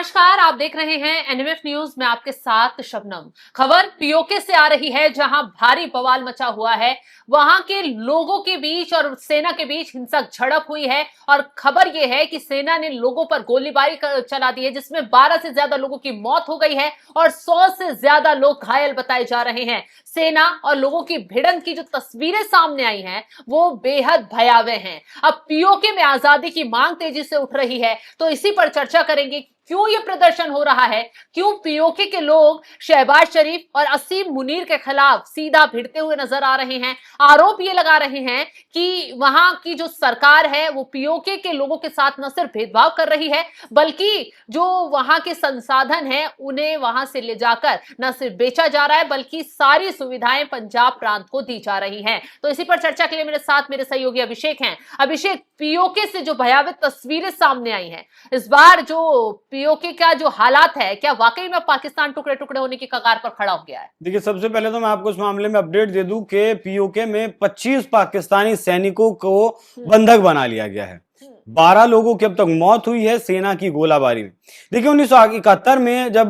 नमस्कार, आप देख रहे हैं एनएमएफ न्यूज में आपके साथ शबनम। खबर पीओके से आ रही है, जहां भारी बवाल मचा हुआ है। वहां के लोगों के बीच और सेना के बीच हिंसक झड़प हुई है और खबर यह है कि सेना ने लोगों पर गोलीबारी चला दी है, जिसमें 12 से ज्यादा लोगों की मौत हो गई है और 100 से ज्यादा लोग घायल बताए जा रहे हैं। सेना और लोगों की भिड़ंत की जो तस्वीरें सामने आई हैं वो बेहद भयावह हैं। अब पीओके में आजादी की मांग तेजी से उठ रही है, तो इसी पर चर्चा करेंगे। क्यों ये प्रदर्शन हो रहा है, क्यों पीओके के लोग शहबाज शरीफ और असीम मुनीर के खिलाफ सीधा भिड़ते हुए नजर आ रहे हैं। आरोप ये लगा रहे हैं कि वहां की जो सरकार है वो पीओके के लोगों के साथ न सिर्फ भेदभाव कर रही है, बल्कि जो वहां के संसाधन है उन्हें वहां से ले जाकर न सिर्फ बेचा जा रहा है, बल्कि सारी सुविधाएं पंजाब प्रांत को दी जा रही हैं। तो इसी पर चर्चा के लिए मेरे साथ मेरे सहयोगी अभिषेक हैं। अभिषेक, पीओके से जो भयावह तस्वीरें सामने आई हैं, इस बार जो पीओके का जो हालात है, क्या वाकई में पाकिस्तान टुकड़े टुकड़े होने की कगार पर खड़ा हो गया है? देखिए, सबसे पहले तो मैं आपको इस मामले में अपडेट दे दूं कि पीओके में 25 पाकिस्तानी सैनिकों को बंधक बना लिया गया है। 12 लोगों की अब तक मौत हुई है सेना की गोलाबारी में। देखिए, 1971 में जब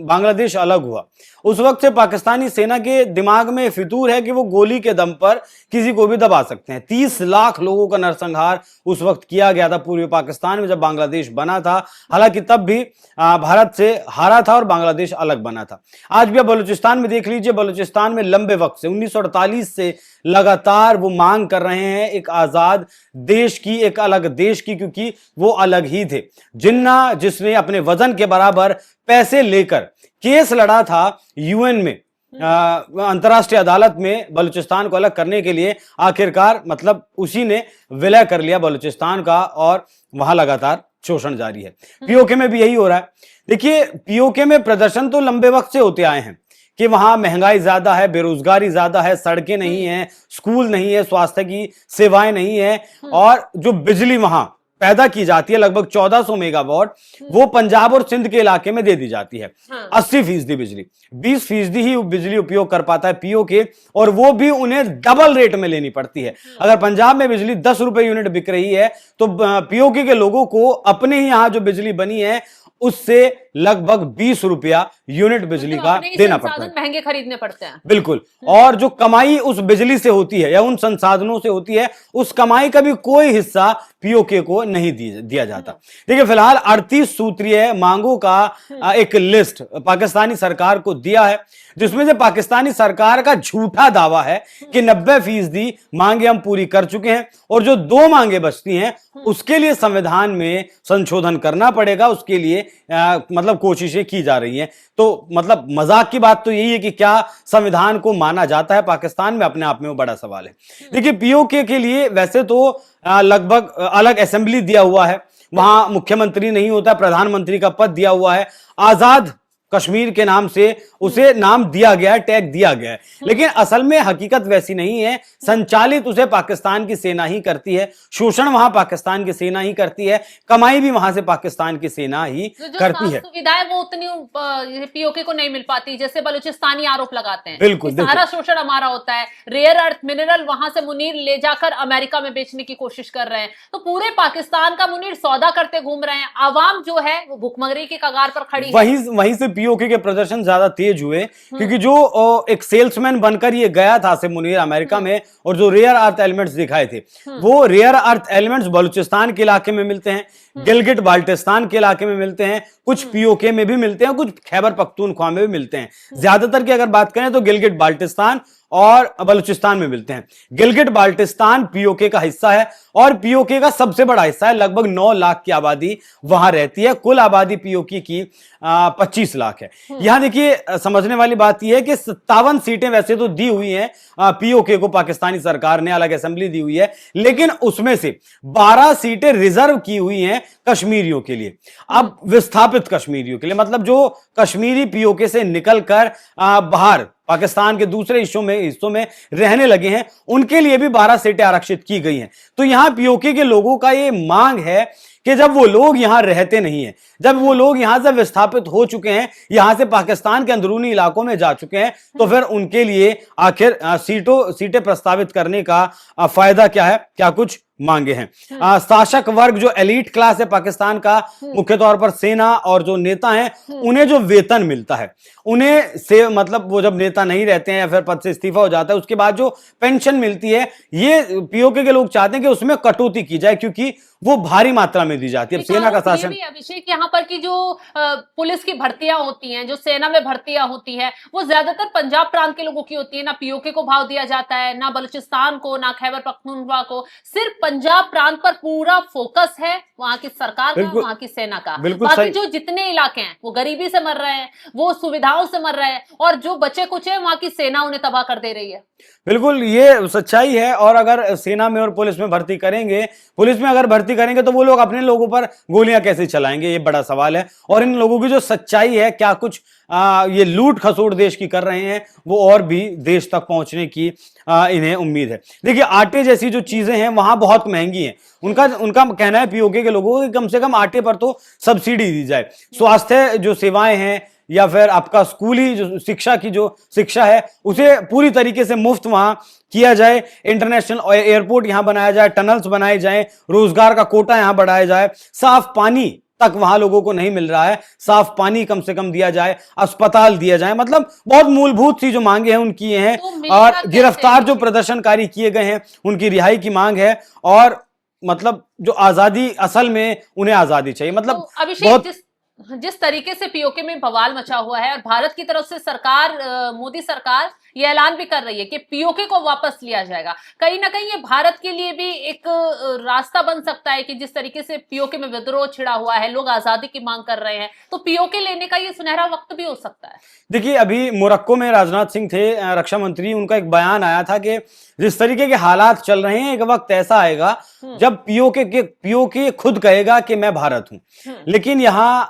बांग्लादेश अलग हुआ, उस वक्त से पाकिस्तानी सेना के दिमाग में फितूर है कि वो गोली के दम पर किसी को भी दबा सकते हैं। 30 लाख लोगों का नरसंहार उस वक्त किया गया था पूर्वी पाकिस्तान में, जब बांग्लादेश बना था। हालांकि तब भी भारत से हारा था और बांग्लादेश अलग बना था। आज भी आप बलूचिस्तान में देख लीजिए, बलूचिस्तान में लंबे वक्त से 1948 से लगातार वो मांग कर रहे हैं एक आजाद देश की, एक अलग देश की, क्योंकि वो अलग ही थे। जिन्ना जिसने अपने वजन के बराबर पैसे लेकर केस लड़ा था यूएन में, अंतर्राष्ट्रीय अदालत में, बलूचिस्तान को अलग करने के लिए, आखिरकार मतलब उसी ने विलय कर लिया बलूचिस्तान का और वहां लगातार शोषण जारी है। पीओके में भी यही हो रहा है। देखिए, पीओके में प्रदर्शन तो लंबे वक्त से होते आए हैं कि वहां महंगाई ज्यादा है, बेरोजगारी ज्यादा है, सड़कें नहीं है, स्कूल नहीं है, स्वास्थ्य की सेवाएं नहीं है, और जो बिजली वहां पैदा की जाती है लगभग 1400 मेगावाट, वो पंजाब और सिंध के इलाके में दे दी जाती है। 80% बिजली, 20% ही बिजली उपयोग कर पाता है पीओके, और वो भी उन्हें डबल रेट में लेनी पड़ती है। अगर पंजाब में बिजली 10 रुपए यूनिट बिक रही है, तो पीओके के लोगों को अपने ही यहां जो बिजली बनी है उससे लगभग 20 रुपया यूनिट बिजली का देना पड़ता है। महंगे खरीदने पड़ते हैं, बिल्कुल। और जो कमाई उस बिजली से होती है या उन संसाधनों से होती है, उस कमाई का भी कोई हिस्सा पीओके को नहीं दिया जाता। देखिए, फिलहाल 38 सूत्रीय मांगों का एक लिस्ट पाकिस्तानी सरकार को दिया है, जिसमें से पाकिस्तानी सरकार का झूठा दावा है कि 90% मांगे हम पूरी कर चुके हैं, और जो 2 मांगे बचती हैं उसके लिए संविधान में संशोधन करना पड़ेगा। उसके लिए मतलब कोशिशें की जा रही हैं। तो मतलब मजाक की बात तो यही है कि क्या संविधान को माना जाता है पाकिस्तान में, अपने आप में वो बड़ा सवाल है। देखिए, पीओके के लिए वैसे तो लगभग अलग असेंबली दिया हुआ है, वहां मुख्यमंत्री नहीं होता, प्रधानमंत्री का पद दिया हुआ है। आजाद कश्मीर के नाम से उसे नाम दिया गया है, टैग दिया गया है, लेकिन असल में हकीकत वैसी नहीं है। संचालित उसे पाकिस्तान की सेना ही करती है, शोषण वहां पाकिस्तान की सेना ही करती है, कमाई भी वहां से पाकिस्तान की सेना ही करती है। सुविधाएं वो उतनी पीओके को नहीं मिल पाती, जैसे बलूचिस्तानी आरोप लगाते हैं। बिल्कुल, सारा शोषण हमारा होता है। रेयर अर्थ मिनरल वहां से मुनीर ले जाकर अमेरिका में बेचने की कोशिश कर रहे हैं, तो पूरे पाकिस्तान का मुनीर सौदा करते घूम रहे हैं। आवाम जो है वो भुखमरी की कगार पर खड़ी है। वहीं से पीओके के प्रदर्शन ज्यादा तेज हुए, क्योंकि जो एक सेल्समैन बनकर ये गया था आसिम मुनीर अमेरिका में, और जो रेयर अर्थ एलिमेंट्स दिखाए थे, वो रेयर अर्थ एलिमेंट्स बलूचिस्तान के इलाके में मिलते हैं, गिलगिट बाल्टिस्तान के इलाके में मिलते हैं, कुछ पीओके में भी मिलते हैं, कुछ खैबर पख्तूनख्वा में भी मिलते हैं। ज्यादातर की अगर बात करें तो गिलगिट बाल्टिस्तान और बलूचिस्तान में मिलते हैं। गिलगिट बाल्टिस्तान पीओके का हिस्सा है और पीओके का सबसे बड़ा हिस्सा है। लगभग 9 लाख की आबादी वहां रहती है। कुल आबादी पीओके की 25 लाख है। यहां देखिए, समझने वाली बात यह है कि 57 सीटें वैसे तो दी हुई हैं पीओके को, पाकिस्तानी सरकार ने अलग असेंबली दी हुई है, लेकिन उसमें से 12 सीटें रिजर्व की हुई हैं कश्मीरियों के लिए। अब विस्थापित कश्मीरियों के लिए, मतलब जो कश्मीरी पीओके से निकलकर बाहर पाकिस्तान के दूसरे हिस्सों में रहने लगे हैं, उनके लिए भी 12 सीटें आरक्षित की गई हैं। तो यहां पीओके के लोगों का ये मांग है कि जब वो लोग यहां रहते नहीं है, जब वो लोग यहां से विस्थापित हो चुके हैं, यहां से पाकिस्तान के अंदरूनी इलाकों में जा चुके हैं, तो फिर उनके लिए आखिर सीटें प्रस्तावित करने का फायदा क्या है, क्या कुछ मांगे हैं। शासक वर्ग जो एलीट क्लास है पाकिस्तान का, मुख्य तौर पर सेना और जो नेता हैं, उन्हें जो वेतन मिलता है, उन्हें से मतलब वो जब नेता नहीं रहते हैं या फिर पद से इस्तीफा हो जाता है, उसके बाद जो पेंशन मिलती है, ये पीओके के लोग चाहते हैं कि उसमें कटौती की जाए, क्योंकि वो भारी मात्रा में दी जाती है। सेना का शासन, अभिषेक, यहाँ पर की जो पुलिस की भर्तियां होती हैं, जो सेना में भर्तियां होती है, वो ज्यादातर पंजाब प्रांत के लोगों की होती है। ना पीओके को भाव दिया जाता है, ना बलूचिस्तान को, ना खैबर पख्तूनख्वा को। सिर्फ पंजाब प्रांत पर पूरा फोकस है वहां की सरकार का, वहां की सेना का। बाकी जो जितने इलाके हैं वो गरीबी से मर रहे हैं, वो सुविधाओं से मर रहे हैं, और जो बचे कुछ है वहां की सेना उन्हें तबाह कर दे रही है। बिल्कुल, ये सच्चाई है। और अगर सेना में और पुलिस में भर्ती करेंगे, पुलिस में अगर भर्ती करेंगे, तो वो लोग अपने लोगों पर गोलियां कैसे चलाएंगे, ये बड़ा सवाल है। और इन लोगों की जो सच्चाई है, क्या कुछ ये लूट खसोट देश की कर रहे हैं, वो और भी देश तक पहुंचने की इन्हें उम्मीद है। देखिए, आटे जैसी जो चीजें हैं वहां बहुत महंगी हैं। उनका कहना है पीओके के लोगों को कि कम से कम आटे पर तो सब्सिडी दी जाए। स्वास्थ्य जो सेवाएं हैं या फिर आपका स्कूली जो शिक्षा की जो शिक्षा है, उसे पूरी तरीके से मुफ्त वहां किया जाए। इंटरनेशनल एयरपोर्ट यहां बनाया जाए, टनल्स बनाए जाए, रोजगार का कोटा यहां बढ़ाया जाए। साफ पानी तक वहां लोगों को नहीं मिल रहा है, साफ पानी कम से कम दिया जाए, अस्पताल दिया जाए। मतलब बहुत मूलभूत सी जो मांगे हैं उनकी हैं। तो और गिरफ्तार जो प्रदर्शनकारी किए गए हैं, उनकी रिहाई की मांग है। और मतलब जो आजादी, असल में उन्हें आजादी चाहिए। मतलब तो अभिषेक, जिस तरीके से पीओके में बवाल मचा हुआ है, और भारत की तरफ से सरकार, मोदी सरकार ये ऐलान भी कर रही है कि पीओके को वापस लिया जाएगा, कहीं ना कहीं ये भारत के लिए भी एक रास्ता बन सकता है कि जिस तरीके से पीओके में विद्रोह छिड़ा हुआ है, लोग आजादी की मांग कर रहे हैं, तो पीओके लेने का ये सुनहरा वक्त भी हो सकता है। देखिए, अभी मोरक्को में राजनाथ सिंह थे, रक्षा मंत्री, उनका एक बयान आया था कि जिस तरीके के हालात चल रहे हैं, एक वक्त ऐसा आएगा जब पीओके खुद कहेगा कि मैं भारत हूं। लेकिन यहां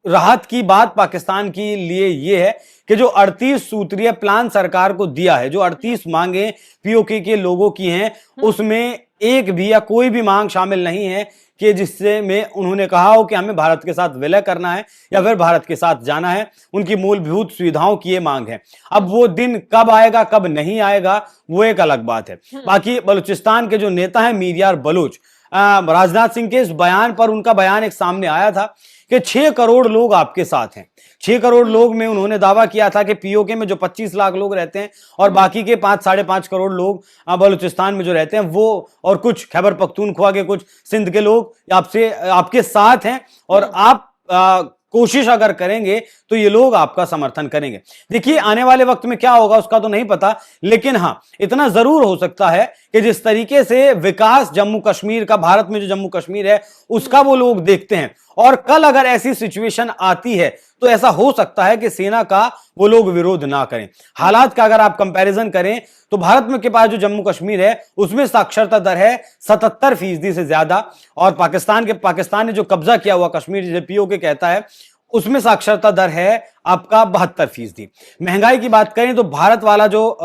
राहत की बात पाकिस्तान के लिए यह है कि जो 38 सूत्रीय प्लान सरकार को दिया है, जो 38 मांगे पीओके के लोगों की हैं, उसमें एक भी या कोई भी मांग शामिल नहीं है कि जिससे में उन्होंने कहा हो कि हमें भारत के साथ विलय करना है या फिर भारत के साथ जाना है। उनकी मूलभूत सुविधाओं की ये मांग है। अब वो दिन कब आएगा, कब नहीं आएगा, वो एक अलग बात है। बाकी बलूचिस्तान के जो नेता हैं, मीर बलोच, राजनाथ सिंह के इस बयान पर उनका बयान एक सामने आया था कि 6 करोड़ लोग आपके साथ हैं। 6 करोड़ लोग में उन्होंने दावा किया था कि पीओके में जो 25 लाख लोग रहते हैं और बाकी के 5-5.5 करोड़ लोग बलूचिस्तान में जो रहते हैं, वो और कुछ खैबर पख्तूनख्वा के, कुछ सिंध के लोग आपके साथ हैं। और आप कोशिश अगर करेंगे तो ये लोग आपका समर्थन करेंगे। देखिए, आने वाले वक्त में क्या होगा उसका तो नहीं पता, लेकिन हां, इतना जरूर हो सकता है कि जिस तरीके से विकास जम्मू कश्मीर का, भारत में जो जम्मू कश्मीर है उसका वो लोग देखते हैं, और कल अगर ऐसी सिचुएशन आती है तो ऐसा हो सकता है कि सेना का वो लोग विरोध ना करें। हालात का अगर आप कंपैरिजन करें तो भारत में के पास जो जम्मू कश्मीर है उसमें साक्षरता दर है 77% से ज्यादा, और पाकिस्तान ने जो कब्जा किया हुआ कश्मीर, जिसे पीओके कहता है, उसमें साक्षरता दर है आपका 72%। महंगाई की बात करें तो भारत वाला जो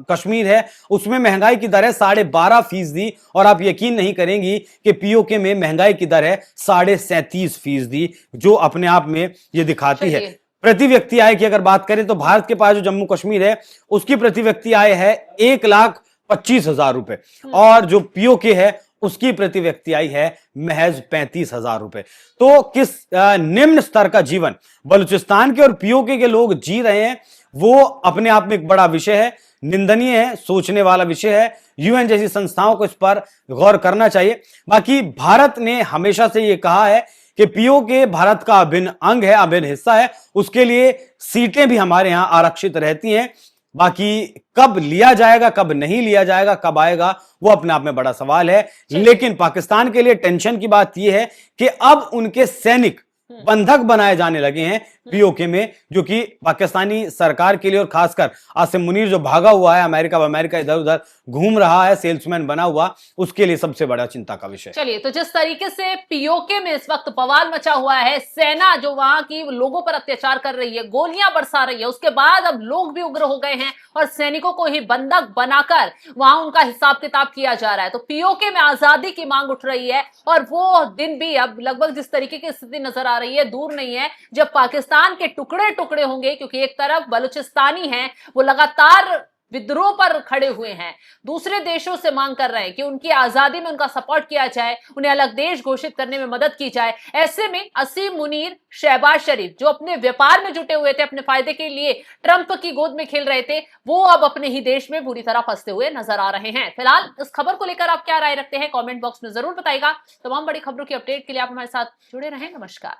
कश्मीर है उसमें महंगाई की दर है 12.5%, और आप यकीन नहीं करेंगी कि पीओके में महंगाई की दर है 37.5%, जो अपने आप में ये दिखाती है। प्रति व्यक्ति आय की अगर बात करें तो भारत के पास जो जम्मू कश्मीर है उसकी प्रति व्यक्ति आय है 1,25,000 रुपए, और जो पीओके है उसकी प्रति व्यक्ति आय है महज 35,000 रुपए। तो किस निम्न स्तर का जीवन बलूचिस्तान के और पीओके के लोग जी रहे हैं, वो अपने आप में एक बड़ा विषय है, निंदनीय है, सोचने वाला विषय है। यूएन जैसी संस्थाओं को इस पर गौर करना चाहिए। बाकी भारत ने हमेशा से यह कहा है कि पीओके भारत का अभिन्न अंग है, अभिन्न हिस्सा है, उसके लिए सीटें भी हमारे यहां आरक्षित रहती हैं। बाकी कब लिया जाएगा, कब नहीं लिया जाएगा, कब आएगा, वो अपने आप में बड़ा सवाल है। लेकिन पाकिस्तान के लिए टेंशन की बात यह है कि अब उनके सैनिक बंधक बनाए जाने लगे हैं पीओके में, जो कि पाकिस्तानी सरकार के लिए और खासकर आसिम मुनीर जो भागा हुआ है अमेरिका इधर उधर घूम रहा है, सेल्समैन बना हुआ, उसके लिए सबसे बड़ा चिंता का विषय। चलिए, तो जिस तरीके से पीओके में इस वक्त बवाल मचा हुआ है, सेना जो वहां की लोगों पर अत्याचार कर रही है, गोलियां बरसा रही है, उसके बाद अब लोग भी उग्र हो गए हैं और सैनिकों को ही बंधक बनाकर वहां उनका हिसाब किताब किया जा रहा है। तो पीओके में आजादी की मांग उठ रही है और वो दिन भी अब लगभग जिस तरीके की स्थिति नजर आ रही है दूर नहीं है जब पाकिस्तान के टुकड़े टुकड़े होंगे, क्योंकि एक तरफ बलूचिस्तानी हैं, वो लगातार विद्रोह पर खड़े हुए हैं, दूसरे देशों से मांग कर रहे हैं कि उनकी आजादी में उनका सपोर्ट किया जाए, उन्हें अलग देश घोषित करने में मदद की जाए। ऐसे में असीम मुनीर, शहबाज शरीफ जो अपने व्यापार में जुटे हुए थे, अपने फायदे के लिए ट्रंप की गोद में खेल रहे थे, वो अब अपने ही देश में बुरी तरह फंसते हुए नजर आ रहे हैं। फिलहाल इस खबर को लेकर आप क्या राय रखते हैं, कॉमेंट बॉक्स में जरूर बताइएगा। तमाम बड़ी खबरों की अपडेट के लिए आप हमारे साथ जुड़े रहें। नमस्कार।